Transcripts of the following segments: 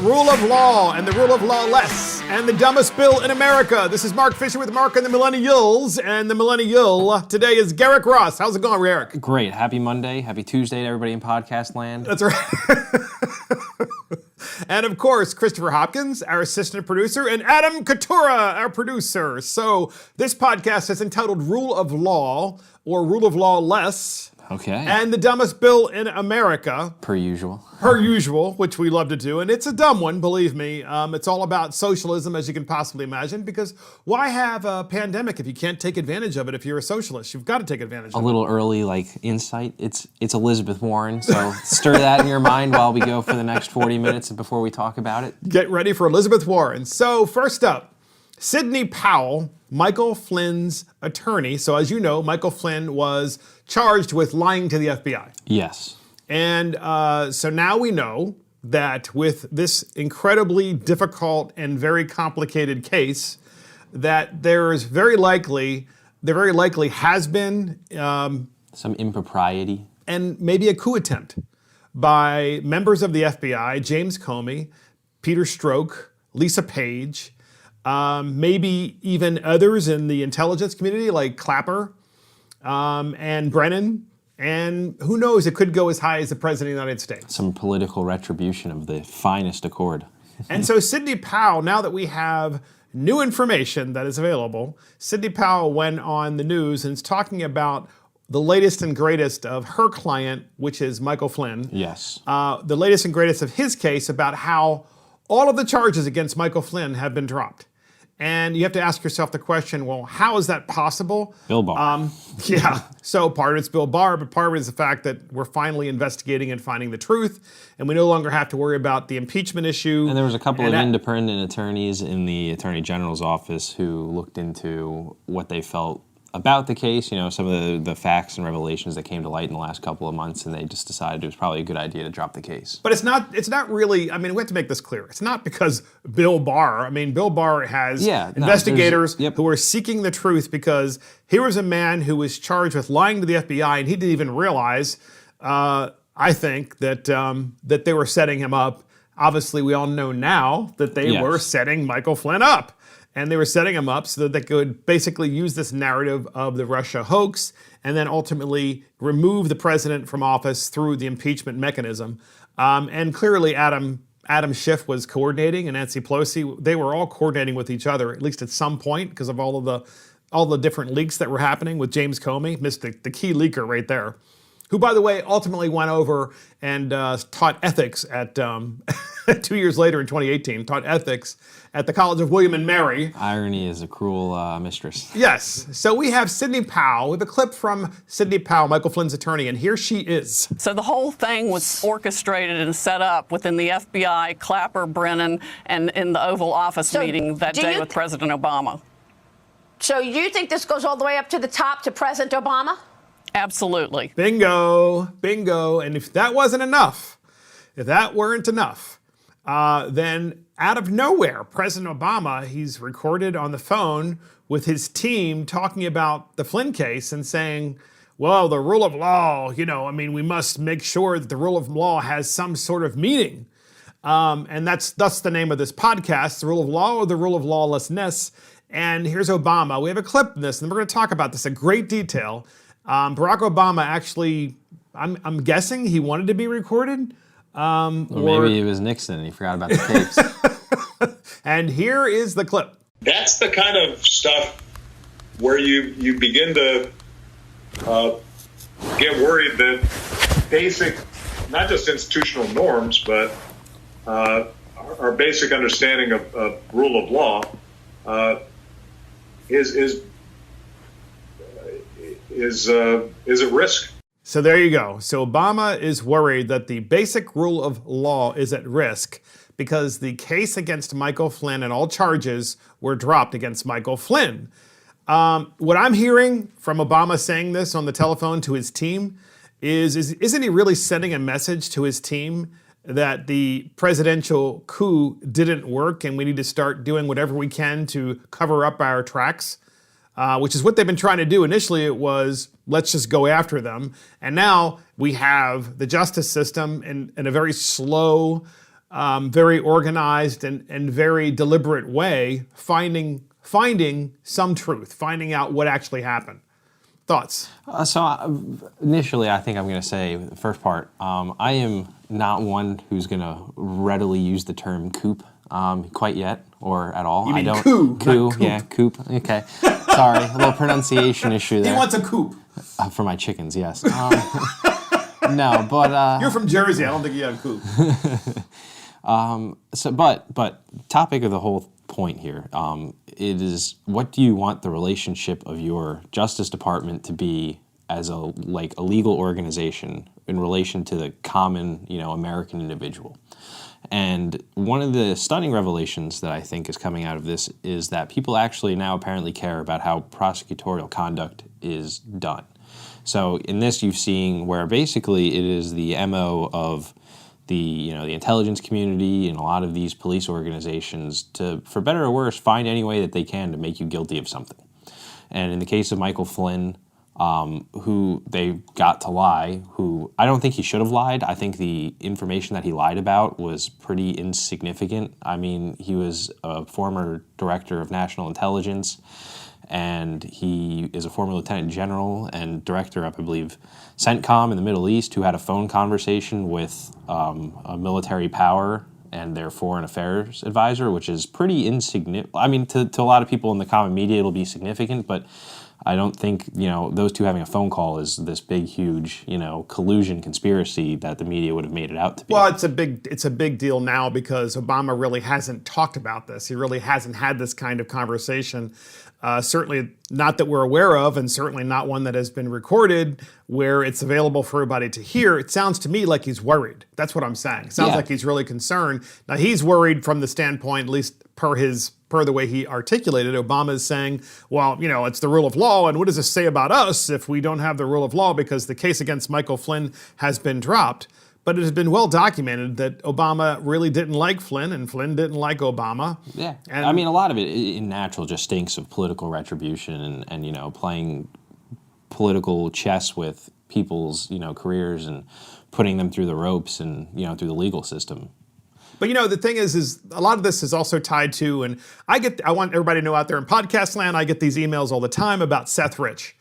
rule of law and the rule of law less and the dumbest bill in America. This is Mark Fisher with Mark and the Millennials, and the Millennial today is Garrick Ross. How's it going, Garrick? Great. Happy Monday. Happy Tuesday to everybody in podcast land. That's right. And of course, Christopher Hopkins, our assistant producer, and Adam Katura, our producer. So this podcast is entitled Rule of Law, or Rule of Law Less. Okay. And the dumbest bill in America. Per usual. Per usual, which we love to do. And it's a dumb one, believe me. It's all about socialism, as you can possibly imagine, because why have a pandemic if you can't take advantage of it if you're a socialist? You've got to take advantage of it. A little early, insight. It's Elizabeth Warren, so stir that in your mind while we go for the next 40 minutes before we talk about it. Get ready for Elizabeth Warren. So first up, Sidney Powell, Michael Flynn's attorney. So as you know, Michael Flynn was charged with lying to the FBI. Yes. And so now we know that with this incredibly difficult and very complicated case, that there very likely has been some impropriety and maybe a coup attempt by members of the FBI, James Comey, Peter Strzok, Lisa Page, maybe even others in the intelligence community like Clapper and Brennan. And who knows, it could go as high as the President of the United States. Some political retribution of the finest accord. And so Sidney Powell, now that we have new information that is available, Sidney Powell went on the news and is talking about the latest and greatest of her client, which is Michael Flynn. Yes. The latest and greatest of his case about how all of the charges against Michael Flynn have been dropped. And you have to ask yourself the question, well, how is that possible? Bill Barr. Yeah, so part of it's Bill Barr, but part of it is the fact that we're finally investigating and finding the truth, and we no longer have to worry about the impeachment issue. And there was a couple of independent attorneys in the Attorney General's office who looked into what they felt about the case, some of the facts and revelations that came to light in the last couple of months, and they just decided it was probably a good idea to drop the case. But it's not really, we have to make this clear. It's not because Bill Barr, Bill Barr has investigators who are seeking the truth, because here was a man who was charged with lying to the FBI, and he didn't even realize, I think, that they were setting him up. Obviously, we all know now that they were setting Michael Flynn up. And they were setting him up so that they could basically use this narrative of the Russia hoax and then ultimately remove the president from office through the impeachment mechanism. And clearly Adam Schiff was coordinating, and Nancy Pelosi, they were all coordinating with each other, at least at some point, because of all the different leaks that were happening with James Comey, missed the key leaker right there, who, by the way, ultimately went over and taught ethics at 2 years later in 2018, taught ethics at the College of William and Mary. Irony is a cruel mistress. Yes. So we have Sidney Powell. We have a clip from Sidney Powell, Michael Flynn's attorney, and here she is. So the whole thing was orchestrated and set up within the FBI, Clapper, Brennan, and in the Oval Office meeting that day with President Obama. So you think this goes all the way up to the top to President Obama? Absolutely. Bingo, bingo. And if that wasn't enough, if that weren't enough, then out of nowhere, President Obama, he's recorded on the phone with his team talking about the Flynn case and saying, well, the rule of law, we must make sure that the rule of law has some sort of meaning. And that's the name of this podcast, the rule of law or the rule of lawlessness. And here's Obama. We have a clip of this, and we're going to talk about this in great detail. Barack Obama actually, I'm guessing he wanted to be recorded. Or maybe it was Nixon and he forgot about the tapes. And here is the clip. That's the kind of stuff where you begin to get worried that basic, not just institutional norms, but our basic understanding of rule of law is at risk. So there you go. So Obama is worried that the basic rule of law is at risk because the case against Michael Flynn and all charges were dropped against Michael Flynn. What I'm hearing from Obama saying this on the telephone to his team isn't he really sending a message to his team that the presidential coup didn't work and we need to start doing whatever we can to cover up our tracks? Which is what they've been trying to do. Initially, it was, let's just go after them. And now we have the justice system in a very slow very organized and very deliberate way, finding some truth, finding out what actually happened. Thoughts? Initially, I think I'm going to say the first part. I am not one who's going to readily use the term coup quite yet or at all. You mean I don't coup? Coup, yeah, coup. Okay, sorry, a little pronunciation issue there. He wants a coup. For my chickens, yes. No, but you're from Jersey. I don't think you have a coup. But topic of the whole point here, it is, what do you want the relationship of your Justice Department to be as a legal organization in relation to the common, American individual? And one of the stunning revelations that I think is coming out of this is that people actually now apparently care about how prosecutorial conduct is done. So in this, you've seen where basically it is the MO of the intelligence community and a lot of these police organizations to, for better or worse, find any way that they can to make you guilty of something. And in the case of Michael Flynn, who they got to lie, who I don't think he should have lied. I think the information that he lied about was pretty insignificant. I mean, he was a former director of national intelligence, and he is a former lieutenant general and director of, I believe, CENTCOM in the Middle East, who had a phone conversation with a military power and their foreign affairs advisor, which is pretty insignificant. I mean, to a lot of people in the common media, it'll be significant, but I don't think, those two having a phone call is this big, huge, collusion conspiracy that the media would have made it out to be. Well, it's a big deal now because Obama really hasn't talked about this. He really hasn't had this kind of conversation. Certainly not that we're aware of, and certainly not one that has been recorded where it's available for everybody to hear. It sounds to me like he's worried. That's what I'm saying. It sounds like he's really concerned. Now, he's worried from the standpoint, at least per the way he articulated. Obama is saying, well, it's the rule of law, and what does this say about us if we don't have the rule of law because the case against Michael Flynn has been dropped? But it has been well documented that Obama really didn't like Flynn, and Flynn didn't like Obama. Yeah, and I mean, a lot of it in natural just stinks of political retribution and playing political chess with people's careers and putting them through the ropes and through the legal system. But the thing is a lot of this is also tied to, and I want everybody to know out there in podcast land, I get these emails all the time about Seth Rich.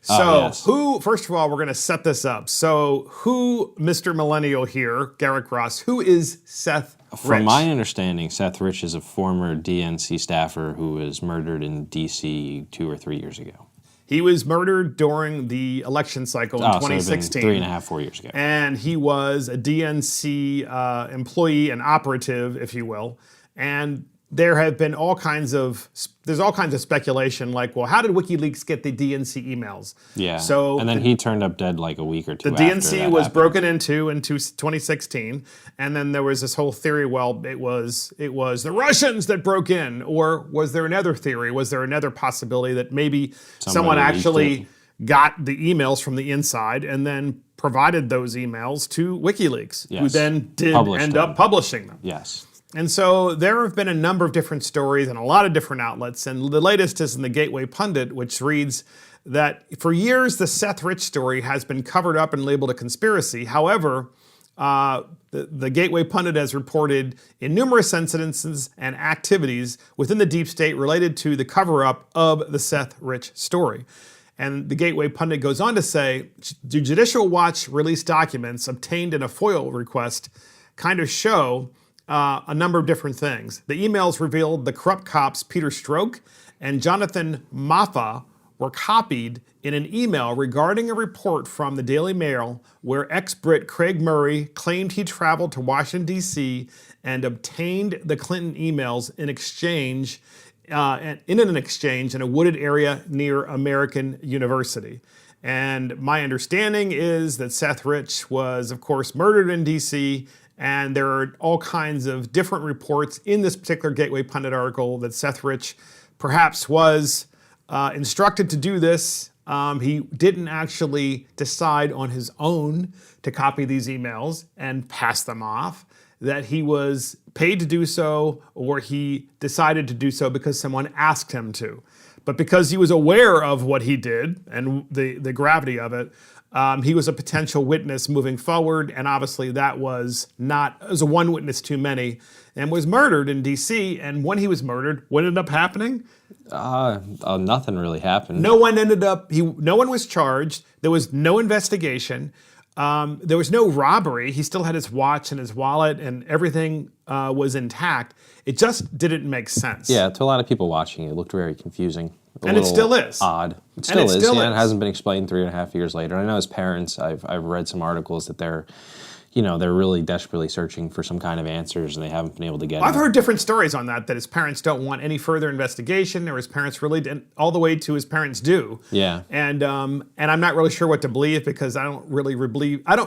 So first of all, we're going to set this up. So who, Mr. Millennial here, Garrick Ross, who is Seth Rich? From my understanding, Seth Rich is a former DNC staffer who was murdered in D.C. 2 or 3 years ago. He was murdered during the election cycle in 2016. So 3.5, 4 years ago. And he was a DNC employee and operative, if you will. And there have been all kinds of speculation, like, well, how did WikiLeaks get the DNC emails? Yeah. So and then he turned up dead like a week or two. The DNC was broken into in 2016, and then there was this whole theory. Well, it was the Russians that broke in, or was there another theory? Was there another possibility that maybe someone actually got the emails from the inside and then provided those emails to WikiLeaks, who then did end up publishing them? Yes. And so there have been a number of different stories and a lot of different outlets. And the latest is in the Gateway Pundit, which reads that for years, the Seth Rich story has been covered up and labeled a conspiracy. However, the Gateway Pundit has reported in numerous incidences and activities within the deep state related to the cover-up of the Seth Rich story. And the Gateway Pundit goes on to say, the Judicial Watch released documents obtained in a FOIL request kind of show a number of different things. The emails revealed the corrupt cops Peter Strzok and Jonathan Maffa were copied in an email regarding a report from the Daily Mail where ex-Brit Craig Murray claimed he traveled to Washington, D.C. and obtained the Clinton emails in exchange in an exchange in a wooded area near American University. And my understanding is that Seth Rich was, of course, murdered in D.C., and there are all kinds of different reports in this particular Gateway Pundit article that Seth Rich perhaps was instructed to do this. He didn't actually decide on his own to copy these emails and pass them off. that he was paid to do so or he decided to do so because someone asked him to. But because he was aware of what he did and the gravity of it, he was a potential witness moving forward, and obviously that was a one witness too many, and was murdered in D.C. And when he was murdered, what ended up happening? Nothing really happened. No one was charged. There was no investigation. There was no robbery. He still had his watch and his wallet, and everything was intact. It just didn't make sense. Yeah, to a lot of people watching, it looked very confusing. And it still is. Odd. It still is. It hasn't been explained 3.5 years later. I know his parents, I've read some articles that they're really desperately searching for some kind of answers, and they haven't been able to get I've them. heard different stories on that his parents don't want any further investigation, or his parents really didn't, all the way to his parents do. Yeah. And I'm not really sure what to believe, because I don't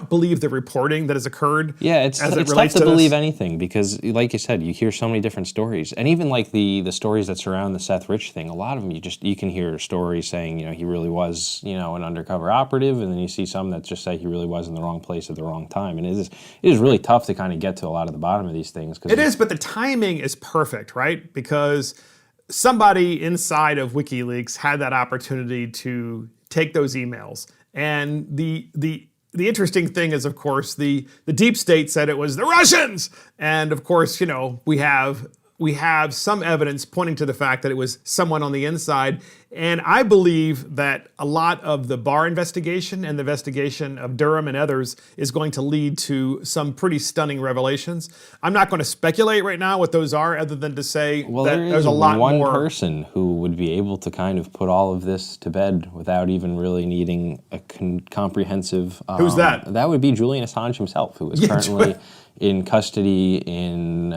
believe the reporting that has occurred. Yeah, it's tough to believe anything, because like you said, you hear so many different stories. And even like the stories that surround the Seth Rich thing, a lot of them you can hear stories saying, he really was, an undercover operative, and then you see some that just say he really was in the wrong place at the wrong time. And it is really tough to kind of get to a lot of the bottom of these things. It is, but the timing is perfect, right? Because somebody inside of WikiLeaks had that opportunity to take those emails. And the interesting thing is, of course, the deep state said it was the Russians. And of course, we have some evidence pointing to the fact that it was someone on the inside. And I believe that a lot of the Barr investigation and the investigation of Durham and others is going to lead to some pretty stunning revelations. I'm not going to speculate right now what those are, other than to say that there's a lot more. One person who would be able to kind of put all of this to bed without even really needing a comprehensive... Who's that? That would be Julian Assange himself, who is currently in custody in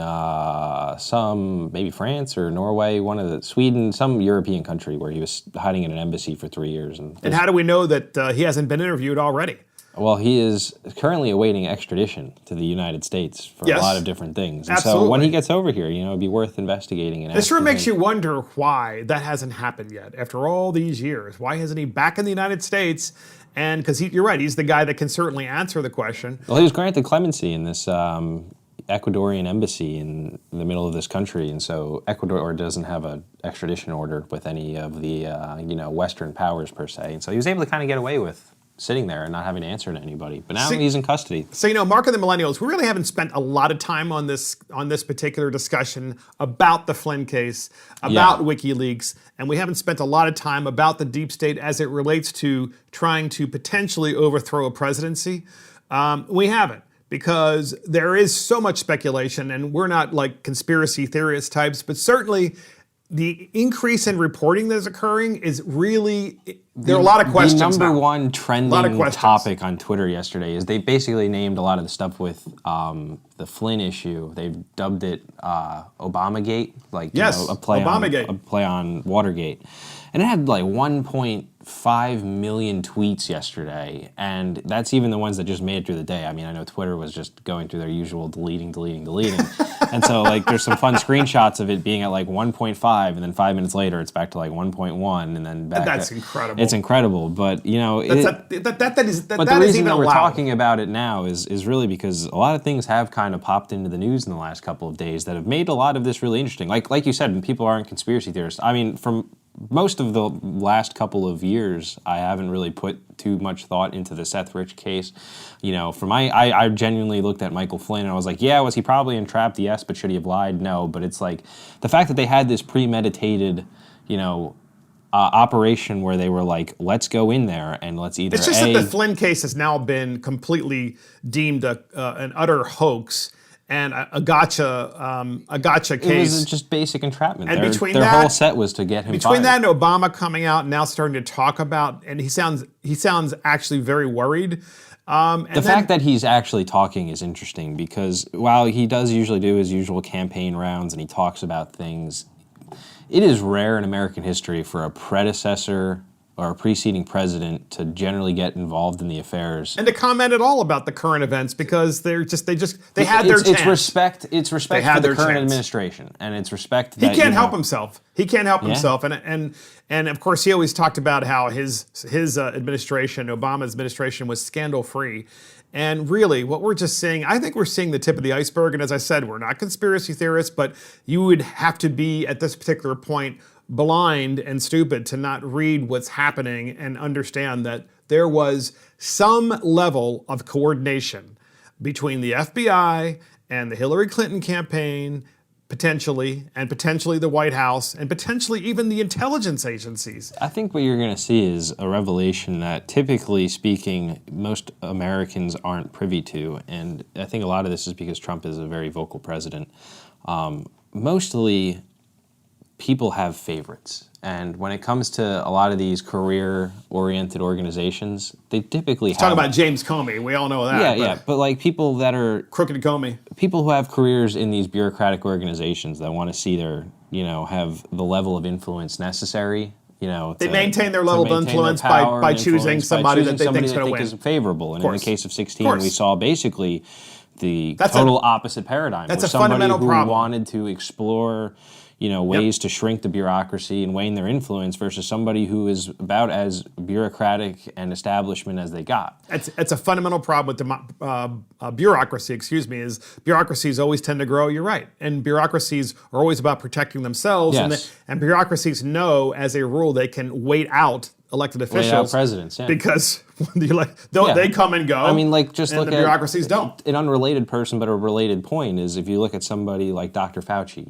maybe France or Norway, Sweden, some European country where he was hiding in an embassy for 3 years. And how do we know that he hasn't been interviewed already? Well, he is currently awaiting extradition to the United States for a lot of different things. And absolutely. So when he gets over here, it'd be worth investigating. And it sure makes you wonder why that hasn't happened yet. After all these years, why isn't he back in the United States? And because you're right, he's the guy that can certainly answer the question. Well, he was granted clemency in this Ecuadorian embassy in the middle of this country, and so Ecuador doesn't have an extradition order with any of the Western powers per se, and so he was able to kind of get away with sitting there and not having to answer to anybody. But now he's in custody. So Mark and the Millennials, we really haven't spent a lot of time on this particular discussion about the Flynn case, about WikiLeaks, and we haven't spent a lot of time about the deep state as it relates to trying to potentially overthrow a presidency. We haven't, because there is so much speculation, and we're not like conspiracy theorist types, but certainly the increase in reporting that is occurring is really, there are a lot of questions. The number one trending topic on Twitter yesterday is they basically named a lot of the stuff with the Flynn issue. They've dubbed it Obamagate, a play on Watergate. And it had like 1.5 million tweets yesterday, and that's even the ones that just made it through the day. I mean, I know Twitter was just going through their usual deleting. And so there's some fun screenshots of it being at like 1.5, and then 5 minutes later it's back to like 1.1, and then back. That's incredible. It's incredible, but that is but the reason that we're talking about it now is really because a lot of things have kind of popped into the news in the last couple of days that have made a lot of this really interesting. Like you said, people aren't conspiracy theorists. I mean, from most of the last couple of years, I haven't really put too much thought into the Seth Rich case. I genuinely looked at Michael Flynn and I was like, yeah, was he probably entrapped? Yes, but should he have lied? No. But it's like the fact that they had this premeditated, operation where they were like, let's go in there and let's either. It's just that the Flynn case has now been completely deemed an utter hoax and a gotcha case. It was just basic entrapment. And their whole set was to get him fired. Between that and Obama coming out and now starting to talk about, and he sounds actually very worried. The fact that he's actually talking is interesting, because while he does usually do his usual campaign rounds and he talks about things, it is rare in American history for a predecessor or a preceding president to generally get involved in the affairs and to comment at all about the current events, because they had their chance. It's respect for the current administration, and it's respect that he can't help himself. He can't help himself, and of course he always talked about how his administration, Obama's administration, was scandal free, And really, what we're just seeing, I think we're seeing the tip of the iceberg. And as I said, we're not conspiracy theorists, but you would have to be, at this particular point, blind and stupid to not read what's happening and understand that there was some level of coordination between the FBI and the Hillary Clinton campaign, potentially the White House, and potentially even the intelligence agencies. I think what you're going to see is a revelation that, typically speaking, most Americans aren't privy to. And I think a lot of this is because Trump is a very vocal president. Mostly, people have favorites. And when it comes to a lot of these career-oriented organizations, they typically have... Talk about James Comey. We all know that. Yeah. But like people that are... Crooked Comey. People who have careers in these bureaucratic organizations that want to see their, have the level of influence necessary, they maintain their level of influence by choosing somebody that they think is going to win. Is favorable. And in the case of 16, we saw basically the opposite paradigm. That's a fundamental problem. Somebody who wanted to explore... ways to shrink the bureaucracy and wane their influence versus somebody who is about as bureaucratic and establishment as they got. It's a fundamental problem with bureaucracy, is bureaucracies always tend to grow, you're right. And bureaucracies are always about protecting themselves. Yes. And bureaucracies know, as a rule, they can wait out elected officials. Wait out presidents, yeah. Because they come and go. I mean, just and look the bureaucracies don't. An unrelated person, but a related point is if you look at somebody like Dr. Fauci,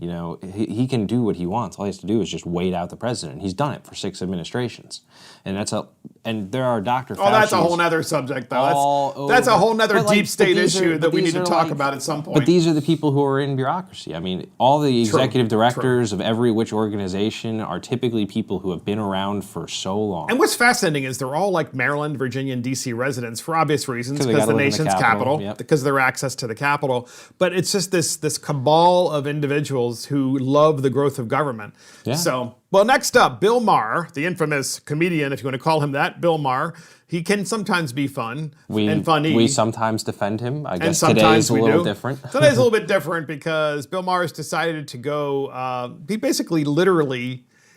he can do what he wants. All he has to do is just wait out the president. He's done it for 6 administrations. And there are Dr. Fauci's. Oh, that's a whole other subject, though. That's a whole other deep state issue that we need to talk about at some point. But these are the people who are in bureaucracy. I mean, all the executive directors of every which organization are typically people who have been around for so long. And what's fascinating is they're all like Maryland, Virginia, and D.C. residents for obvious reasons, because the nation's capital, because of their access to the capital. But it's just this cabal of individuals who love the growth of government. Yeah. So, well, next up, Bill Maher, the infamous comedian, if you want to call him that, Bill Maher. He can sometimes be fun and funny. We sometimes defend him. I guess today is a little different. Today's a little bit different because Bill Maher has decided to go,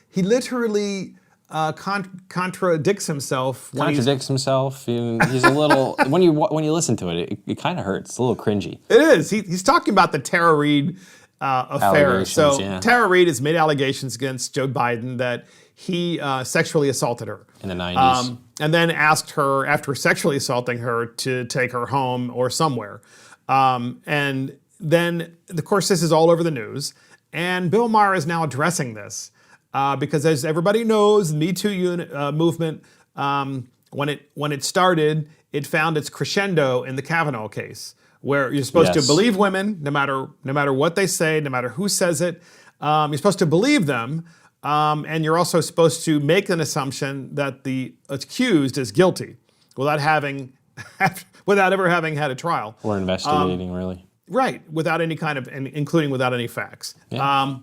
he literally contradicts himself. He's a little, when you listen to it kind of hurts. It's a little cringy. It is. He's talking about the Tara Reade affair. So Tara Reade has made allegations against Joe Biden that he sexually assaulted her. In the 90s. And then asked her, after sexually assaulting her, to take her home or somewhere. And then, of course, this is all over the news. And Bill Maher is now addressing this. Because as everybody knows, the Me Too movement, when it started, it found its crescendo in the Kavanaugh case, where you're supposed to believe women, no matter what they say, no matter who says it. You're supposed to believe them, and you're also supposed to make an assumption that the accused is guilty, without ever having had a trial or investigating, really. Right, without any kind of, including without any facts. Yeah.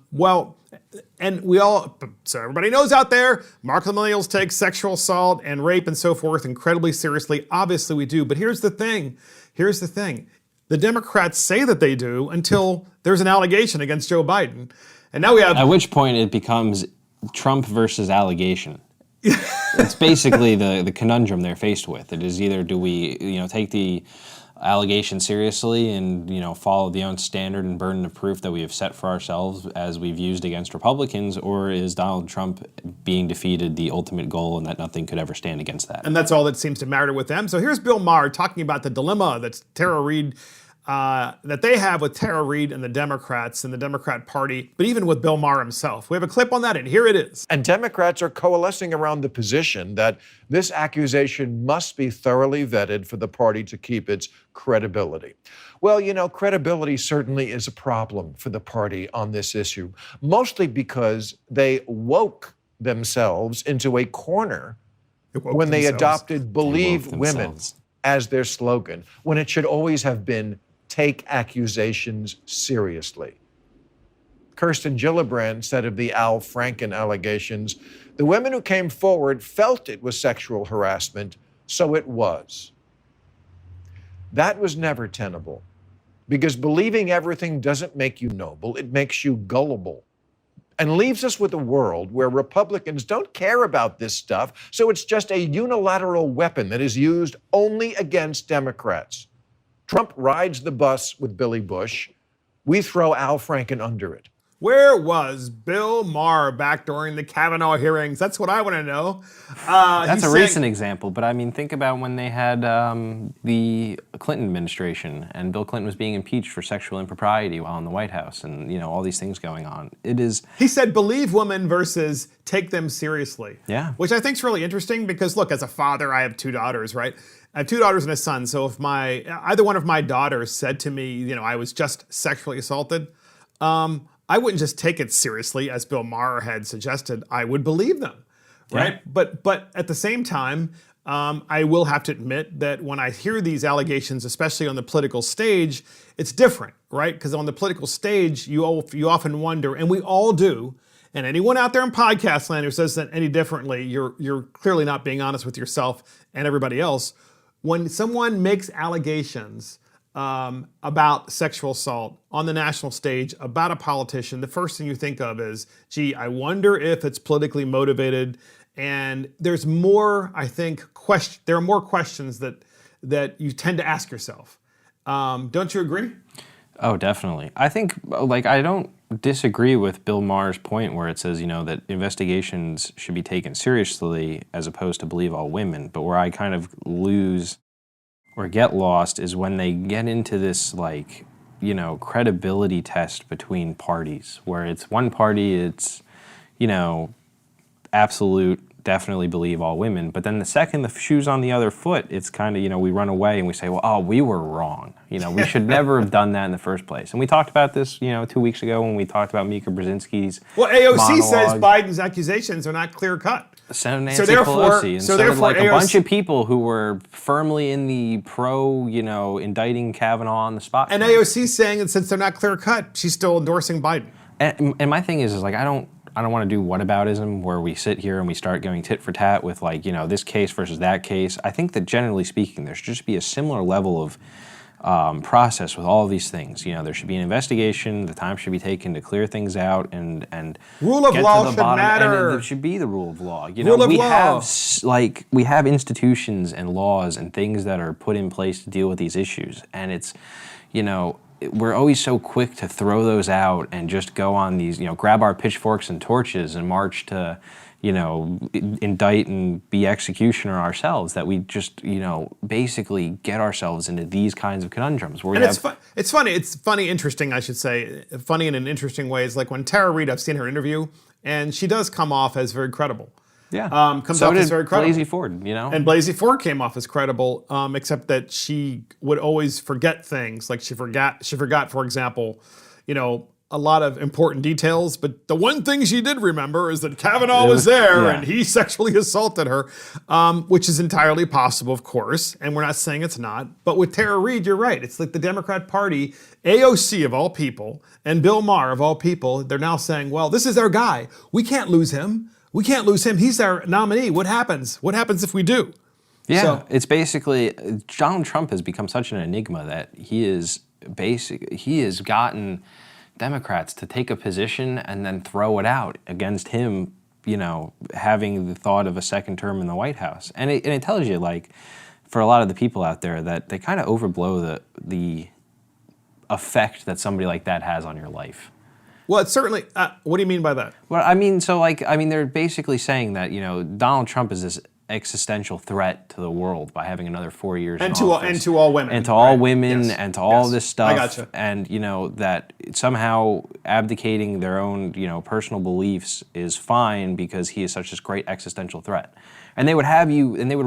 And so everybody knows out there, Mark and the Millennials take sexual assault and rape and so forth incredibly seriously. Obviously we do, but here's the thing. The Democrats say that they do until there's an allegation against Joe Biden. And now we have... At which point it becomes Trump versus allegation. It's basically the conundrum they're faced with. It is either do we, take the allegation seriously and follow the own standard and burden of proof that we have set for ourselves as we've used against Republicans, or is Donald Trump being defeated the ultimate goal and that nothing could ever stand against that? And that's all that seems to matter with them. So here's Bill Maher talking about the dilemma that's Tara Reade, that they have with Tara Reade and the Democrats and the Democrat Party, but even with Bill Maher himself. We have a clip on that, and here it is. And Democrats are coalescing around the position that this accusation must be thoroughly vetted for the party to keep its credibility. Well, credibility certainly is a problem for the party on this issue, mostly because they woke themselves into a corner when they adopted Believe Women as their slogan, when it should always have been take accusations seriously. Kirsten Gillibrand said of the Al Franken allegations, the women who came forward felt it was sexual harassment, so it was. That was never tenable, because believing everything doesn't make you noble, it makes you gullible, and leaves us with a world where Republicans don't care about this stuff, so it's just a unilateral weapon that is used only against Democrats. Trump rides the bus with Billy Bush. We throw Al Franken under it. Where was Bill Maher back during the Kavanaugh hearings? That's what I want to know. That's a recent example, but I mean, think about when they had the Clinton administration and Bill Clinton was being impeached for sexual impropriety while in the White House, and all these things going on. He said, "Believe women" versus "take them seriously." Yeah. Which I think is really interesting because, look, as a father, I have 2 daughters, right? I have 2 daughters and a son. So if either one of my daughters said to me, I was just sexually assaulted, I wouldn't just take it seriously, as Bill Maher had suggested. I would believe them, right? Yeah. But at the same time, I will have to admit that when I hear these allegations, especially on the political stage, it's different, right? Because on the political stage, you often wonder, and we all do, and anyone out there in podcast land who says that any differently, you're clearly not being honest with yourself and everybody else. When someone makes allegations about sexual assault on the national stage about a politician, the first thing you think of is, gee, I wonder if it's politically motivated. And there's more, I think, there are more questions that you tend to ask yourself. Don't you agree? Oh, definitely. I think, I don't disagree with Bill Maher's point where it says, that investigations should be taken seriously as opposed to believe all women. But where I kind of lose or get lost is when they get into this credibility test between parties, where it's one party, it's, absolute, definitely believe all women. But then the second the shoe's on the other foot, it's kind of, we run away and we say, well, we were wrong. We should never have done that in the first place. And we talked about this, 2 weeks ago when we talked about Mika Brzezinski's AOC monologue. Says Biden's accusations are not clear cut. So Nancy Pelosi, and so did a bunch of people who were firmly in the indicting Kavanaugh on the spot. And AOC's saying that since they're not clear cut, she's still endorsing Biden. And my thing is I don't want to do whataboutism where we sit here and we start going tit for tat with this case versus that case. I think that generally speaking, there should just be a similar level of process with all of these things. There should be an investigation. The time should be taken to clear things out and rule of get law to the should bottom. matter. And it should be the rule of law. We have institutions and laws and things that are put in place to deal with these issues, and it's we're always so quick to throw those out and just go on these grab our pitchforks and torches and march to indict and be executioner ourselves, that we just, basically get ourselves into these kinds of conundrums. Where it's funny, interesting, I should say, funny in an interesting way. It's like when Tara Reid, I've seen her interview, and she does come off as very credible. Yeah. Comes off as very credible. Blasey Ford, And Blasey Ford came off as credible, except that she would always forget things. Like she forgot, for example, a lot of important details, but the one thing she did remember is that Kavanaugh was there and he sexually assaulted her, which is entirely possible, of course, and we're not saying it's not. But with Tara Reid, you're right. It's like the Democrat Party, AOC of all people, and Bill Maher of all people, they're now saying, well, this is our guy. We can't lose him. We can't lose him. He's our nominee. What happens? What happens if we do? Yeah, so, it's basically, Donald Trump has become such an enigma that he has gotten Democrats to take a position and then throw it out against him, having the thought of a second term in the White House. And it tells you, for a lot of the people out there, that they kind of overblow the effect that somebody like that has on your life. Well, it's certainly, what do you mean by that? Well, they're basically saying that, Donald Trump is this existential threat to the world by having another 4 years in office. And to all women. And to all women, and to all this stuff. I gotcha. And, that somehow abdicating their own, personal beliefs is fine because he is such this great existential threat. And they would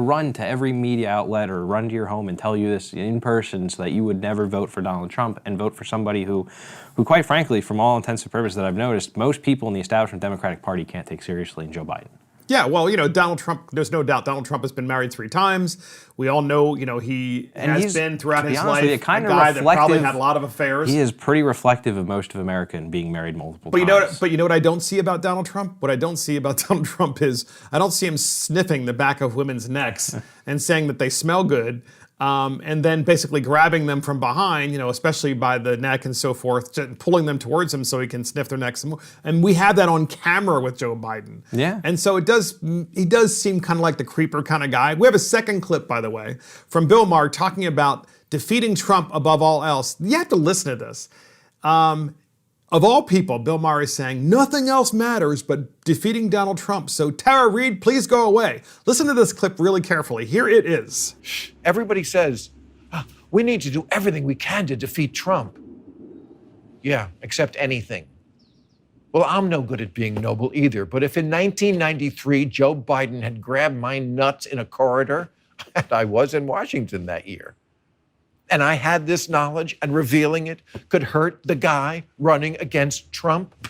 run to every media outlet or run to your home and tell you this in person so that you would never vote for Donald Trump and vote for somebody who quite frankly, from all intents and purposes that I've noticed, most people in the establishment Democratic Party can't take seriously in Joe Biden. Yeah, well, Donald Trump, there's no doubt Donald Trump has been married 3 times. We all know, he has been throughout his life a guy that probably had a lot of affairs. He is pretty reflective of most of America in being married multiple times. But you know what I don't see about Donald Trump? What I don't see about Donald Trump is I don't see him sniffing the back of women's necks and saying that they smell good. And then basically grabbing them from behind, especially by the neck and so forth, pulling them towards him so he can sniff their necks. And we have that on camera with Joe Biden. Yeah. And so he does seem kind of like the creeper kind of guy. We have a second clip, by the way, from Bill Maher talking about defeating Trump above all else. You have to listen to this. Of all people, Bill Maher is saying, nothing else matters but defeating Donald Trump. So Tara Reade, please go away. Listen to this clip really carefully. Here it is. Everybody says, we need to do everything we can to defeat Trump. Yeah, except anything. Well, I'm no good at being noble either, but if in 1993 Joe Biden had grabbed my nuts in a corridor, and I was in Washington that year, and I had this knowledge and revealing it could hurt the guy running against Trump,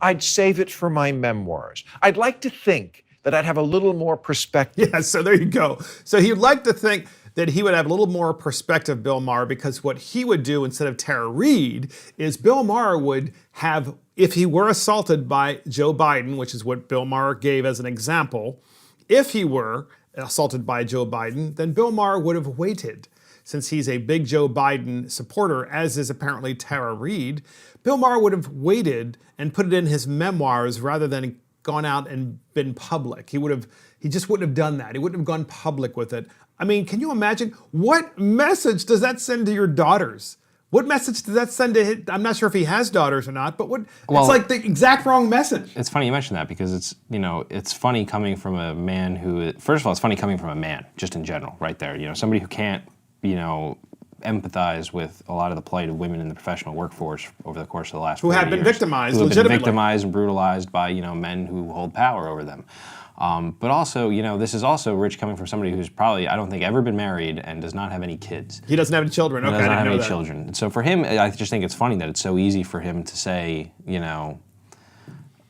I'd save it for my memoirs. I'd like to think that I'd have a little more perspective. Yeah, so there you go. So he'd like to think that he would have a little more perspective, Bill Maher, because what he would do instead of Tara Reade is Bill Maher would have, if he were assaulted by Joe Biden, which is what Bill Maher gave as an example, if he were assaulted by Joe Biden, then Bill Maher would have waited. Since he's a big Joe Biden supporter, as is apparently Tara Reade, Bill Maher would have waited and put it in his memoirs rather than gone out and been public. He just wouldn't have done that. He wouldn't have gone public with it. I mean, can you imagine? What message does that send to your daughters? What message does that send to his, I'm not sure if he has daughters or not, but it's like the exact wrong message. It's funny you mention that because it's funny coming from a man who, first of all, it's funny coming from a man, just in general, right there. Somebody who can't, empathize with a lot of the plight of women in the professional workforce over the course of the last 40 years. Who have been victimized, who have legitimately. been victimized and brutalized by, men who hold power over them. But also, this is also Rich coming from somebody who's probably, I don't think, ever been married and does not have any kids. He doesn't have any children. Okay, he doesn't have any that. children. So for him, I just think it's funny that it's so easy for him to say,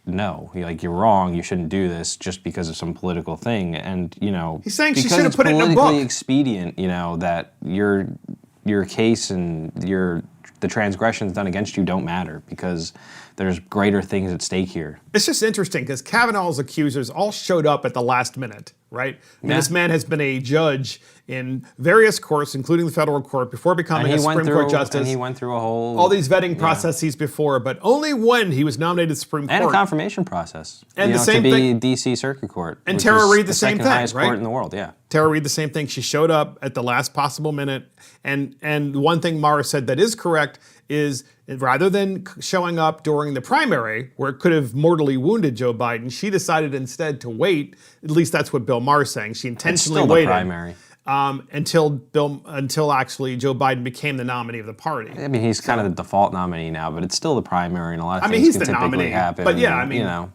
no, you're wrong, you shouldn't do this just because of some political thing. And, he's saying she should have put it in a book. Because it's politically expedient, that your case and the transgressions done against you don't matter because there's greater things at stake here. It's just interesting because Kavanaugh's accusers all showed up at the last minute, right? I mean, this man has been a judge in various courts, including the federal court, before becoming a Supreme Court justice. And he went through all these vetting processes before, but only when he was nominated Supreme Court. And a confirmation process. And the same to thing. be D.C. Circuit Court. And Tara Reade the same thing, second highest right? court in the world, yeah. Tara Reade the same thing. She showed up at the last possible minute. And one thing Maher said that is correct is rather than showing up during the primary, where it could have mortally wounded Joe Biden, she decided instead to wait. At least that's what Bill Maher's saying. She intentionally waited. Primary. Until actually Joe Biden became the nominee of the party. I mean, he's kind of the default nominee now, but it's still the primary, and a lot of things he's can the typically nominee, happen. but yeah,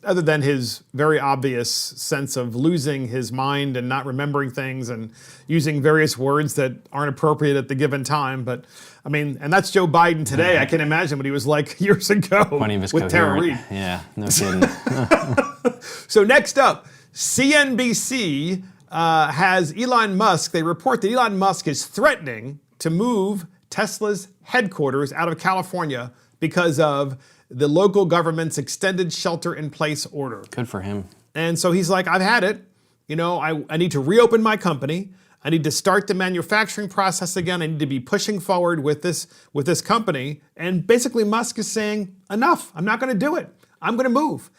other than his very obvious sense of losing his mind and not remembering things and using various words that aren't appropriate at the given time. But and that's Joe Biden today. I can imagine what he was like years ago with Tara Reade. Yeah, no kidding. So next up, CNBC has Elon Musk. They report that Elon Musk is threatening to move Tesla's headquarters out of California because of the local government's extended shelter-in-place order. Good for him. And so he's like, I've had it. I need to reopen my company. I need to start the manufacturing process again. I need to be pushing forward with this company. And basically Musk is saying, enough. I'm not going to do it. I'm going to move.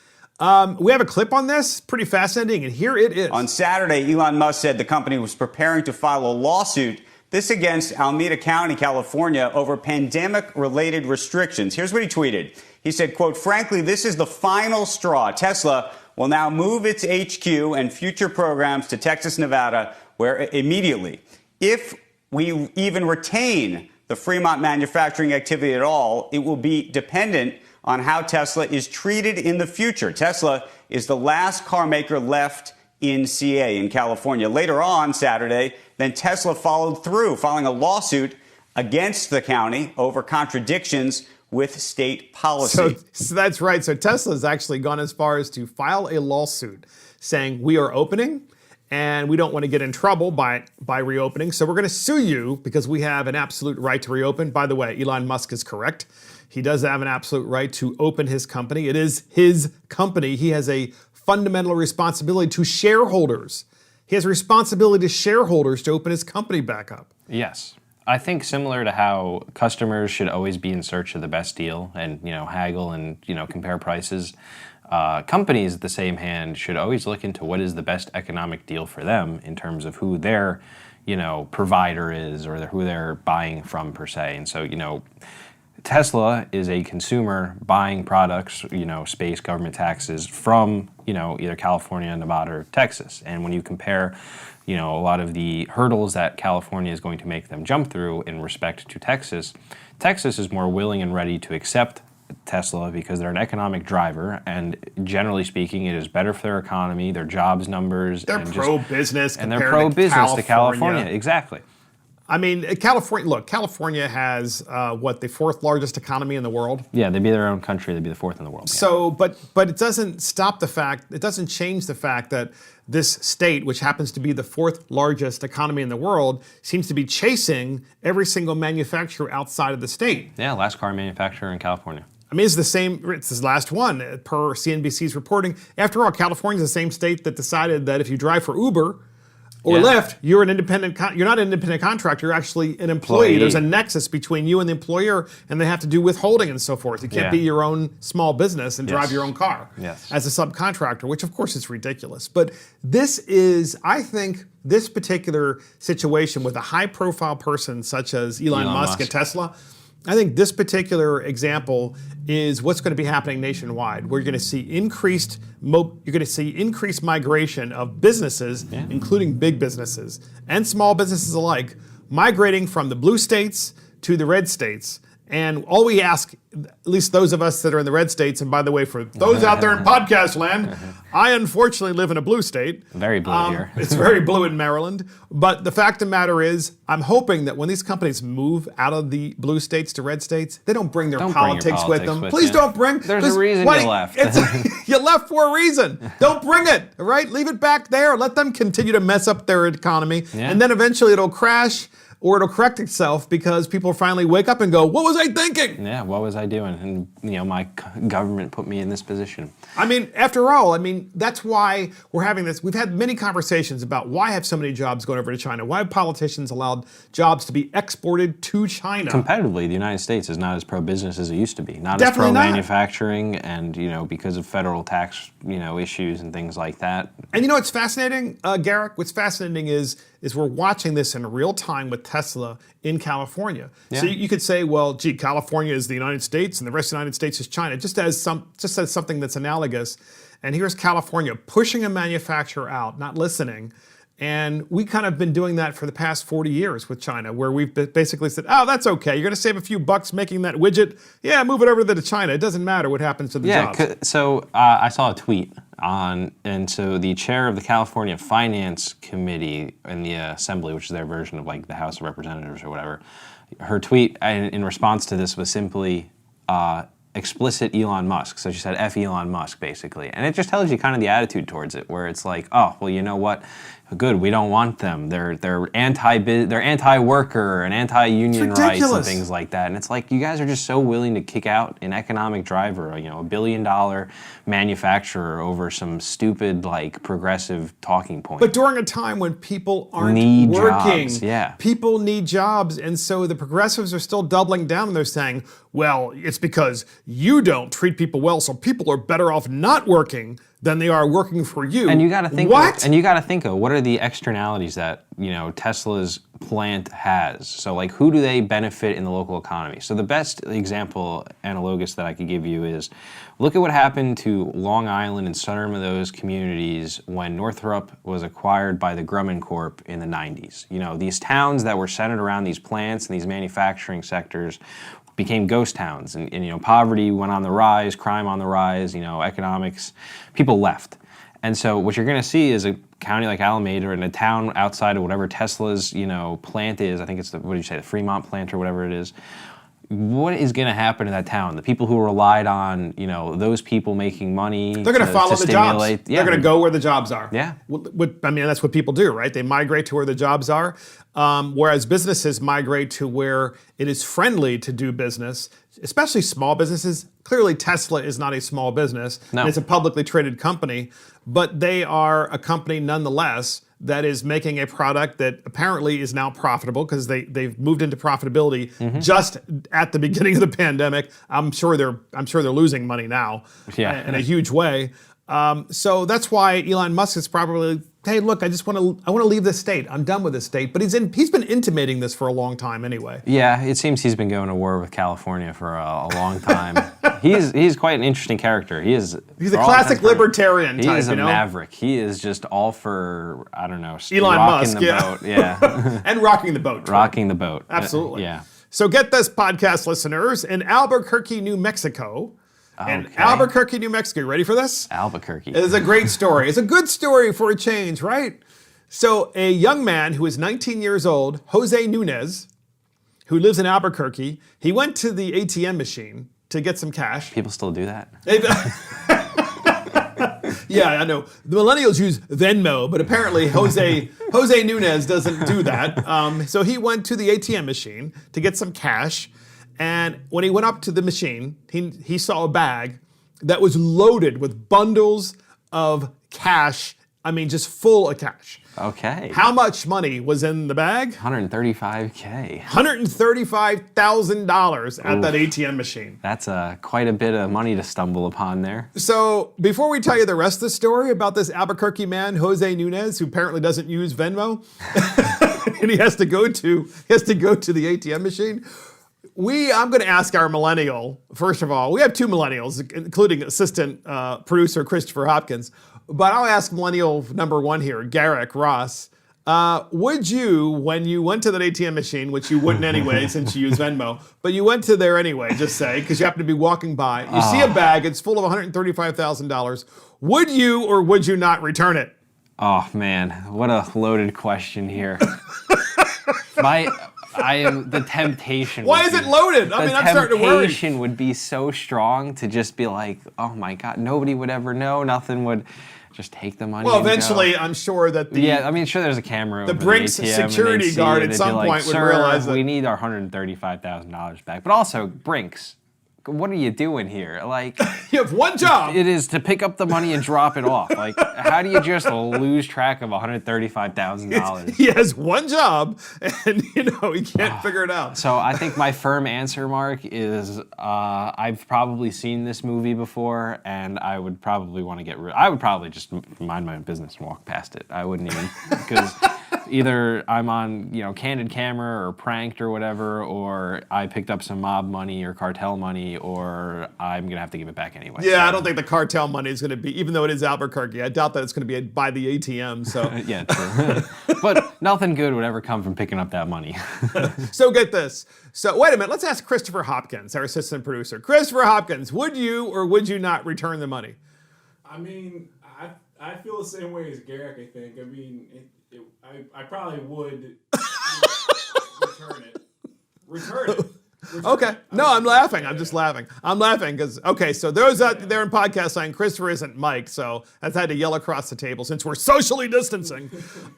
We have a clip on this, pretty fascinating, and here it is. On Saturday, Elon Musk said the company was preparing to file a lawsuit, this against Alameda County, California, over pandemic-related restrictions. Here's what he tweeted. He said, quote, frankly, this is the final straw. Tesla will now move its HQ and future programs to Texas, Nevada, where immediately, if we even retain the Fremont manufacturing activity at all, it will be dependent on how Tesla is treated in the future. Tesla is the last car maker left in CA in California. Later on Saturday, then Tesla followed through, filing a lawsuit against the county over contradictions with state policy. So that's right. So Tesla's actually gone as far as to file a lawsuit saying we are opening and we don't want to get in trouble by reopening. So we're going to sue you because we have an absolute right to reopen. By the way, Elon Musk is correct. He does have an absolute right to open his company. It is his company. He has a fundamental responsibility to shareholders. He has a responsibility to shareholders to open his company back up. Yes. I think similar to how customers should always be in search of the best deal and, haggle and, compare prices, companies at the same hand should always look into what is the best economic deal for them in terms of who their, provider is or who they're buying from per se. And so, Tesla is a consumer buying products, space, government taxes from, either California, Nevada, or Texas. And when you compare, a lot of the hurdles that California is going to make them jump through in respect to Texas, Texas is more willing and ready to accept Tesla because they're an economic driver, and generally speaking, it is better for their economy, their jobs numbers. They're pro-business, and they're pro-business to California. Exactly. I mean, California has the fourth largest economy in the world. Yeah, they'd be their own country. They'd be the fourth in the world. So, but it doesn't it doesn't change the fact that this state, which happens to be the fourth largest economy in the world, seems to be chasing every single manufacturer outside of the state. Yeah, last car manufacturer in California. I mean, it's this last one, per CNBC's reporting. After all, California is the same state that decided that if you drive for Uber or Lyft, you're an independent. You're not an independent contractor. You're actually an employee. There's a nexus between you and the employer, and they have to do withholding and so forth. You can't be your own small business and drive your own car as a subcontractor, which of course is ridiculous. But I think, this particular situation with a high-profile person such as Elon Musk and Tesla, I think this particular example is what's going to be happening nationwide. We're going to see increased migration of businesses, including big businesses and small businesses alike, migrating from the blue states to the red states. And all we ask, at least those of us that are in the red states, and by the way, for those out there in podcast land, I unfortunately live in a blue state. Very blue here. It's very blue in Maryland. But the fact of the matter is, I'm hoping that when these companies move out of the blue states to red states, they don't bring their politics with them. Please don't bring. There's a reason you left. You left for a reason. Don't bring it, all right? Leave it back there. Let them continue to mess up their economy. And then eventually it'll crash, or it'll correct itself because people finally wake up and go, what was I thinking? Yeah, what was I doing? And, my government put me in this position. I mean, after all, that's why we're having this. We've had many conversations about why have so many jobs going over to China? Why have politicians allowed jobs to be exported to China? Competitively, the United States is not as pro-business as it used to be. Not as pro-manufacturing and, because of federal tax, issues and things like that. And what's fascinating, Garrick? What's fascinating is we're watching this in real time with Tesla in California. So you could say, well, gee, California is the United States and the rest of the United States is China, just as something that's analogous. And here's California pushing a manufacturer out, not listening. And we kind of been doing that for the past 40 years with China, where we've basically said, oh, that's okay. You're going to save a few bucks making that widget. Yeah, move it over to China. It doesn't matter what happens to the jobs. So I saw a tweet and so the chair of the California Finance Committee in the Assembly, which is their version of like the House of Representatives or whatever, her tweet in response to this was simply explicit Elon Musk. So she said F Elon Musk, basically. And it just tells you kind of the attitude towards it, where it's like, oh, well, you know what? Good, we don't want them. They're anti-worker and anti-union rights and things like that. And it's like, you guys are just so willing to kick out an economic driver, $1 billion manufacturer over some stupid, progressive talking point. But during a time when people aren't working, people need jobs, and so the progressives are still doubling down and they're saying, well, it's because you don't treat people well, so people are better off not working than they are working for you. And you got to think. What are the externalities that Tesla's plant has? So who do they benefit in the local economy? So the best example analogous that I could give you is look at what happened to Long Island and some of those communities when Northrop was acquired by the Grumman Corp in the 90s. These towns that were centered around these plants and these manufacturing sectors became ghost towns, and poverty went on the rise, crime on the rise, economics, people left. And so what you're going to see is a county like Alameda, or in a town outside of whatever Tesla's plant is. I think it's the Fremont plant or whatever it is. What is going to happen in that town? The people who relied on those people making money, they're going to follow the jobs. Yeah. They're going to go where the jobs are. Yeah. That's what people do, right? They migrate to where the jobs are, whereas businesses migrate to where it is friendly to do business, especially small businesses. Clearly, Tesla is not a small business. No. It's a publicly traded company, but they are a company nonetheless that is making a product that apparently is now profitable because they've moved into profitability just at the beginning of the pandemic. I'm sure they're losing money now in a huge way. So that's why Elon Musk is probably hey, look, I want to leave this state. I'm done with this state. But he's been intimating this for a long time anyway. Yeah, it seems he's been going to war with California for a long time. He's quite an interesting character. He's a classic libertarian type. He is a you know? maverick. He is just all for, I don't know, Elon rocking Musk, the boat. Yeah. And rocking the boat. Rocking the boat. Absolutely. Yeah. So get this, podcast listeners, in Albuquerque, New Mexico. In Albuquerque, New Mexico. You ready for this? Albuquerque. It's a great story. It's a good story for a change, right? So a young man who is 19 years old, Jose Nunez, who lives in Albuquerque, he went to the ATM machine to get some cash. People still do that? Yeah, I know. The millennials use Venmo, but apparently Jose Nunez doesn't do that. So he went to the ATM machine to get some cash. And when he went up to the machine, he saw a bag that was loaded with bundles of cash. I mean, just full of cash. Okay. How much money was in the bag? $135K. $135,000 at that ATM machine. That's quite a bit of money to stumble upon there. So before we tell you the rest of the story about this Albuquerque man, Jose Nunez, who apparently doesn't use Venmo, and he has to go to the ATM machine. I'm going to ask our millennial, first of all, we have two millennials, including assistant producer Christopher Hopkins, but I'll ask millennial number one here, Garrick Ross, would you, when you went to that ATM machine, which you wouldn't anyway since you use Venmo, but you went to there anyway, just say, because you happen to be walking by, you see a bag, it's full of $135,000, would you or would you not return it? Oh man, what a loaded question here. The temptation. Why is it loaded? I mean, I'm starting to worry. The temptation would be so strong to just be like, oh my God, nobody would ever know. Nothing would. Just take the money. Well, eventually, I'm sure that sure there's a camera. The Brinks security guard at some point would realize that we need our $135,000 back. But also, Brinks, what are you doing here? Like, you have one job. It is to pick up the money and drop it off. Like, how do you just lose track of $135,000? He has one job, and he can't figure it out. So I think my firm answer, Mark, is I've probably seen this movie before, and I would probably want to get rid. I would probably just mind my own business and walk past it. I wouldn't even because. Either I'm on, candid camera or pranked or whatever, or I picked up some mob money or cartel money, or I'm going to have to give it back anyway. Yeah, so. I don't think the cartel money is going to be, even though it is Albuquerque, I doubt that it's going to be by the ATM, so. Yeah, true. But nothing good would ever come from picking up that money. So get this. So wait a minute, let's ask Christopher Hopkins, our assistant producer. Christopher Hopkins, would you or would you not return the money? I mean, I feel the same way as Garrick, I think. I mean, I probably would return it. Return it. Okay. No, I'm laughing. I'm just laughing. I'm laughing because, so those out there in podcast saying Christopher isn't mic'd, so I've had to yell across the table since we're socially distancing.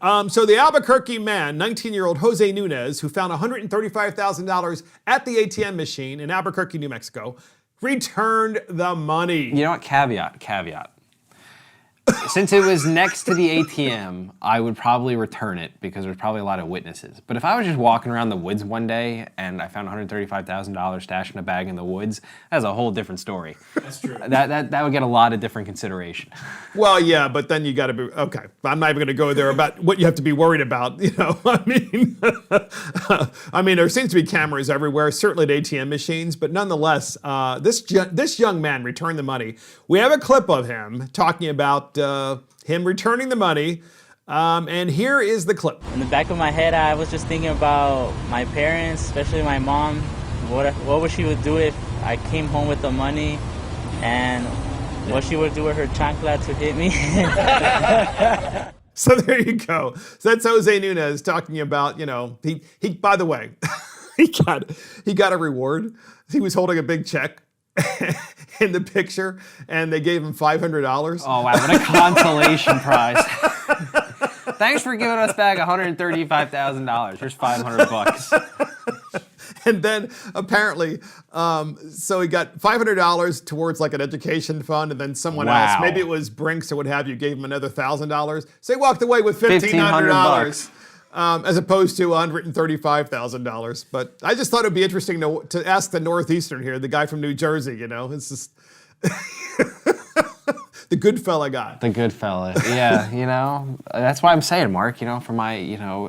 So the Albuquerque man, 19-year-old Jose Nunez, who found $135,000 at the ATM machine in Albuquerque, New Mexico, returned the money. You know what? Caveat. Since it was next to the ATM, I would probably return it because there's probably a lot of witnesses. But if I was just walking around the woods one day and I found $135,000 stashed in a bag in the woods, that's a whole different story. That's true. That would get a lot of different consideration. Well, yeah, but then you got to be, okay, I'm not even going to go there about what you have to be worried about, I mean, there seems to be cameras everywhere, certainly at ATM machines, but nonetheless, this young man returned the money. We have a clip of him talking about him returning the money, and here is the clip. In the back of my head, I was just thinking about my parents, especially my mom. What would she would do if I came home with the money, and what she would do with her chancla to hit me. So there you go. So that's Jose Nunez talking about, he by the way, he got a reward. He was holding a big check in the picture, and they gave him $500. Oh, wow, what a consolation prize. Thanks for giving us back $135,000. Here's $500. And then apparently, so he got $500 towards like an education fund, and then someone else, maybe it was Brinks or what have you, gave him another $1,000. So he walked away with $1,500. As opposed to $135,000. But I just thought it'd be interesting to ask the Northeastern here, the guy from New Jersey, it's just The good fella guy. The good fella. Yeah, that's why I'm saying, Mark, for my,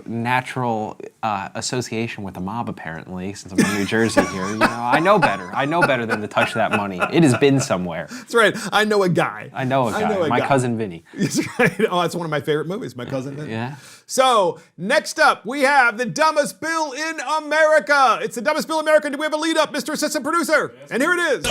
natural association with the mob, apparently, since I'm from New Jersey here, I know better. I know better than to touch that money. It has been somewhere. That's right. I know a guy. I know a guy. My cousin Vinny. That's right. Oh, that's one of my favorite movies, My Cousin Vinny. Yeah. So, next up, we have the dumbest bill in America. It's the dumbest bill in America. Do we have a lead up, Mr. Assistant Producer? And here it is.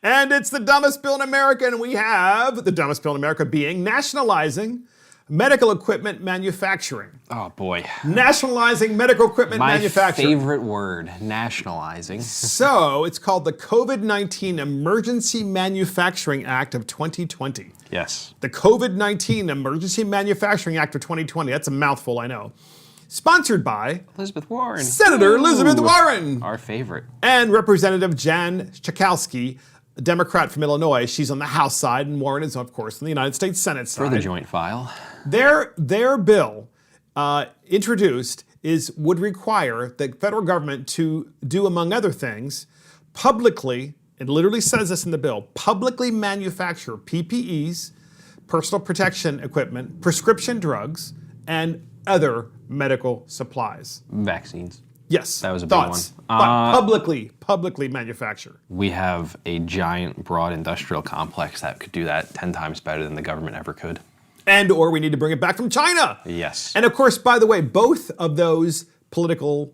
And it's the dumbest bill in America, and we have the dumbest bill in America being nationalizing medical equipment manufacturing. Oh, boy. Nationalizing medical equipment manufacturing. My favorite word, nationalizing. So, it's called the COVID-19 Emergency Manufacturing Act of 2020. Yes. The COVID-19 Emergency Manufacturing Act of 2020. That's a mouthful, I know. Sponsored by Elizabeth Warren. Senator Elizabeth Warren. Our favorite. And Representative Jan Schakowsky, a Democrat from Illinois. She's on the House side, and Warren is, of course, on the United States Senate side. For the joint file. Their bill introduced would require the federal government to do, among other things, publicly, it literally says this in the bill, publicly manufacture PPEs, personal protection equipment, prescription drugs, and other medical supplies. Vaccines. Yes. That was a Thoughts. big one. But publicly manufacture. We have a giant, broad industrial complex that could do that 10 times better than the government ever could. Or we need to bring it back from China. Yes. And of course, by the way, both of those political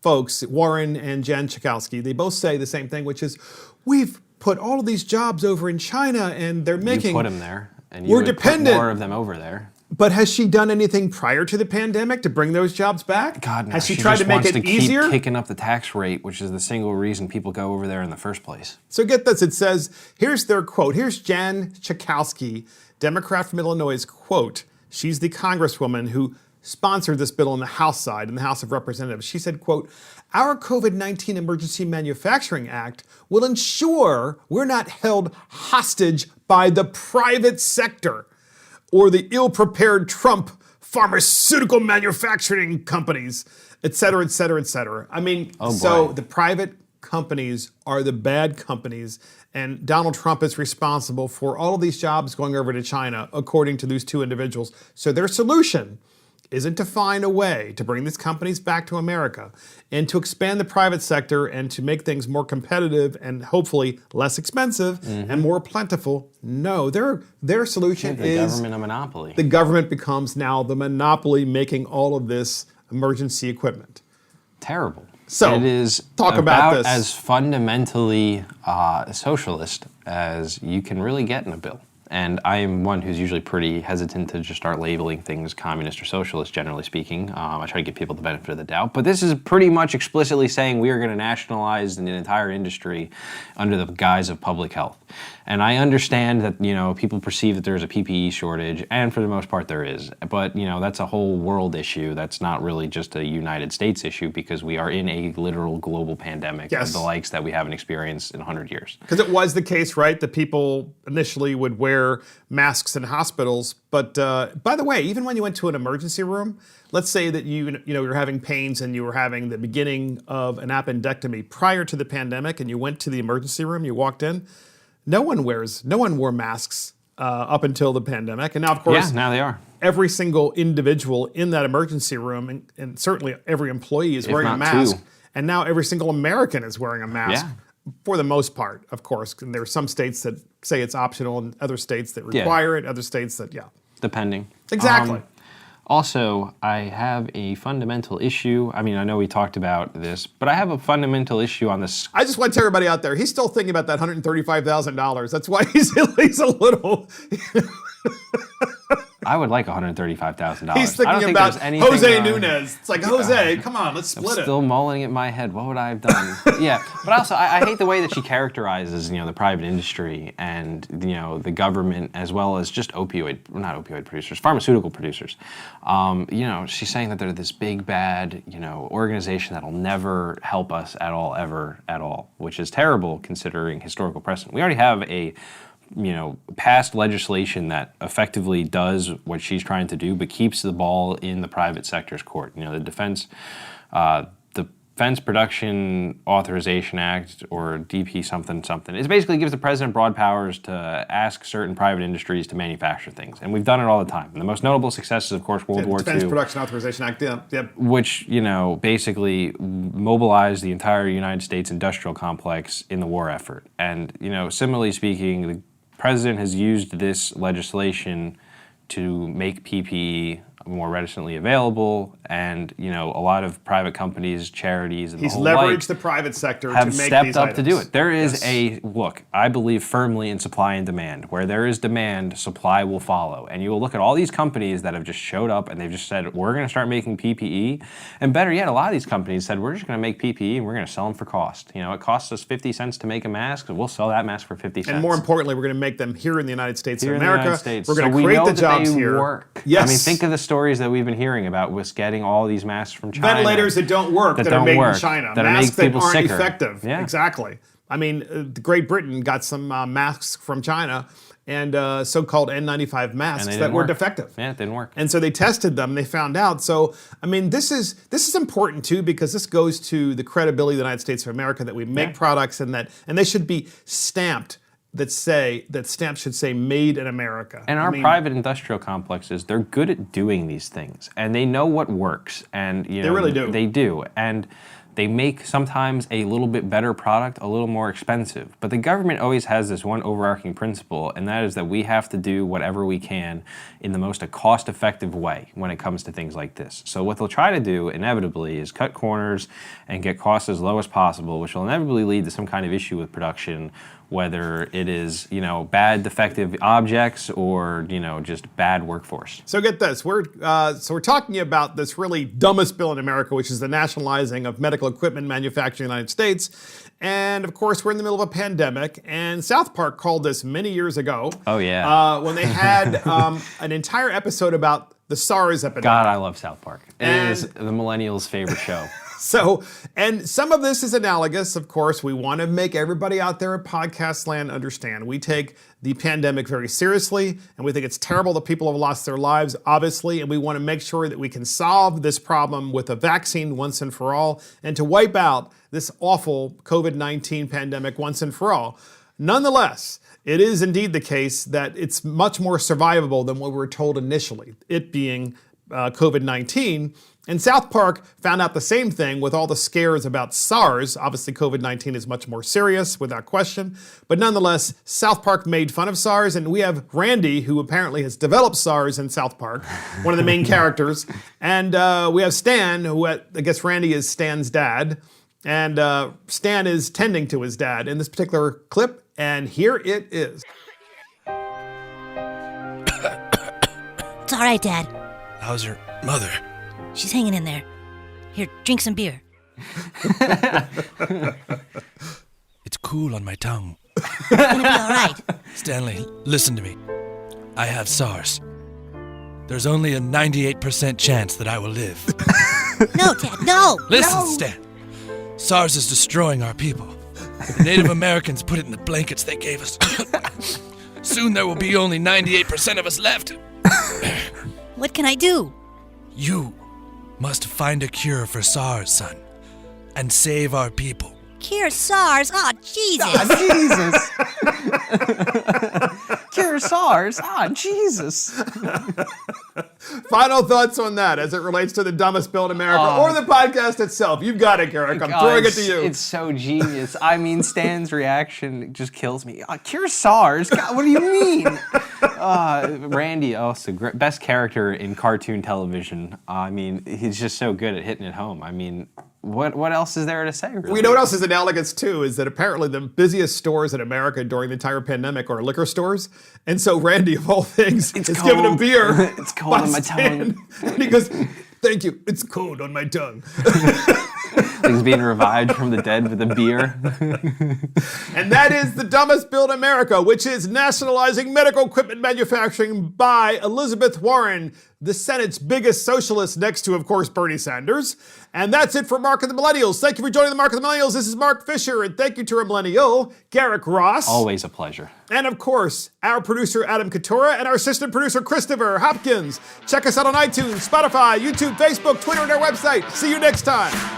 folks, Warren and Jan Schakowsky, they both say the same thing, which is, we've put all of these jobs over in China, and they're making... You put them there, and you we're would dependent. Put more of them over there. But has she done anything prior to the pandemic to bring those jobs back? God, no. Has she tried to make it easier? Keep kicking up the tax rate, which is the single reason people go over there in the first place. So get this. It says, here's their quote. Here's Jan Schakowsky, Democrat from Illinois' quote. She's the congresswoman who sponsored this bill on the House side, in the House of Representatives. She said, quote, our COVID-19 Emergency Manufacturing Act will ensure we're not held hostage by the private sector or the ill-prepared Trump pharmaceutical manufacturing companies, et cetera, et cetera, et cetera. I mean, the private companies are the bad companies, and Donald Trump is responsible for all of these jobs going over to China, according to these two individuals. So their solution isn't to find a way to bring these companies back to America and to expand the private sector and to make things more competitive and hopefully less expensive and more plentiful. No, their solution is... the government a monopoly. The government becomes now the monopoly making all of this emergency equipment. Terrible. So, it is talk about this. As fundamentally socialist as you can really get in a bill. And I am one who's usually pretty hesitant to just start labeling things communist or socialist, generally speaking. I try to give people the benefit of the doubt. But this is pretty much explicitly saying we are going to nationalize an entire industry under the guise of public health. And I understand that, people perceive that there's a PPE shortage, and for the most part there is. But, that's a whole world issue. That's not really just a United States issue, because we are in a literal global pandemic of the likes that we haven't experienced in 100 years. Because it was the case, right, that people initially would wear masks in hospitals. But by the way, even when you went to an emergency room, let's say that you're having pains and you were having the beginning of an appendectomy prior to the pandemic, and you went to the emergency room, you walked in, no one wore masks up until the pandemic. And now, of course, now they are. Every single individual in that emergency room, and certainly every employee is wearing a mask. And now every single American is wearing a mask. Yeah. For the most part, of course. And there are some states that say it's optional and other states that require it, other states that, Depending. Exactly. Also, I have a fundamental issue. I mean, I know we talked about this, but I have a fundamental issue on this. I just want to tell everybody out there, he's still thinking about that $135,000. That's why he's a little... I would like $135,000. He's thinking about Jose Nunez. It's like, Jose, come on, let's split it. I'm still mulling it in my head. What would I have done? Yeah, but also I hate the way that she characterizes, the private industry and, the government, as well as just pharmaceutical producers. She's saying that they're this big, bad, organization that'll never help us at all, ever, at all, which is terrible considering historical precedent. We already have a passed legislation that effectively does what she's trying to do, but keeps the ball in the private sector's court. The Defense The Defense Production Authorization Act, or DP something something, it basically gives the president broad powers to ask certain private industries to manufacture things. And we've done it all the time. And the most notable success is, of course, World War II. Defense Production Authorization Act, yeah. Which, basically mobilized the entire United States industrial complex in the war effort. And, similarly speaking, the president has used this legislation to make PPE more readily available, and a lot of private companies, charities, and he's the whole leveraged the private sector have to make stepped these up items. to do it. There is I believe firmly in supply and demand. Where there is demand, supply will follow. And you will look at all these companies that have just showed up and they've just said, we're going to start making PPE. And better yet, a lot of these companies said, we're just going to make PPE and we're going to sell them for cost. It costs us 50 cents to make a mask, so we'll sell that mask for 50 cents. And more importantly, we're going to make them here in the United States of America. In the United States. We're going to so create we know the jobs that they here. Work. Yes. I mean, think of the stories that we've been hearing about with getting all these masks from China. Ventilators that don't work, that are made in China. That masks make people that aren't sicker. effective. Yeah. Exactly. I mean, Great Britain got some masks from China, and so-called N95 masks that were defective. Yeah, it didn't work. And so they tested them, and they found out. So, I mean, this is important too, because this goes to the credibility of the United States of America, that we make products and they should be stamped. That stamps should say "Made in America." And our private industrial complexes, they're good at doing these things, and they know what works, and they really do. They do, and they make sometimes a little bit better product, a little more expensive. But the government always has this one overarching principle, and that is that we have to do whatever we can in the most cost-effective way when it comes to things like this. So what they'll try to do, inevitably, is cut corners and get costs as low as possible, which will inevitably lead to some kind of issue with production, whether it is, bad defective objects or, just bad workforce. So get this, we're talking about this really dumbest bill in America, which is the nationalizing of medical equipment manufacturing in the United States. And of course, we're in the middle of a pandemic, and South Park called this many years ago. Oh yeah. When they had an entire episode about the SARS epidemic. God, I love South Park. It is the Millennials' favorite show. So, and some of this is analogous, of course. We want to make everybody out there at podcast land understand. We take the pandemic very seriously, and we think it's terrible that people have lost their lives, obviously, and we want to make sure that we can solve this problem with a vaccine once and for all, and to wipe out this awful COVID-19 pandemic once and for all. Nonetheless, it is indeed the case that it's much more survivable than what we were told initially, it being COVID-19. And South Park found out the same thing with all the scares about SARS. Obviously, COVID-19 is much more serious, without question. But nonetheless, South Park made fun of SARS, and we have Randy, who apparently has developed SARS in South Park, one of the main characters. And we have Stan, who I guess Randy is Stan's dad. And Stan is tending to his dad in this particular clip, and here it is. It's all right, Dad. How's your mother? She's hanging in there. Here, drink some beer. It's cool on my tongue. It's gonna be all right. Stanley, listen to me. I have SARS. There's only a 98% chance that I will live. No, Dad, no! Listen, no. Stan. SARS is destroying our people. The Native Americans put it in the blankets they gave us. Soon there will be only 98% of us left. What can I do? You must find a cure for SARS, son, and save our people. Cure SARS? Oh, Jesus. Oh, Jesus. Cure SARS? Oh, Jesus. Final thoughts on that as it relates to the dumbest bill in America or the podcast itself. You've got it, Garrick. I'm throwing it to you. It's so genius. I mean, Stan's reaction just kills me. Cure SARS? God, what do you mean? Randy, also best character in cartoon television. I mean, he's just so good at hitting it home. I mean, what else is there to say, really? Well, you know what else is analogous, too, is that apparently the busiest stores in America during the entire pandemic are liquor stores. And so Randy, of all things, is given a beer. It's cold on my tongue. And he goes, thank you, it's cold on my tongue. Something's being revived from the dead with a beer. And that is the dumbest bill in America, which is nationalizing medical equipment manufacturing by Elizabeth Warren, the Senate's biggest socialist, next to, of course, Bernie Sanders. And that's it for Mark and the Millennials. Thank you for joining the Mark and the Millennials. This is Mark Fisher, and thank you to our millennial, Garrick Ross. Always a pleasure. And of course, our producer, Adam Katura, and our assistant producer, Christopher Hopkins. Check us out on iTunes, Spotify, YouTube, Facebook, Twitter, and our website. See you next time.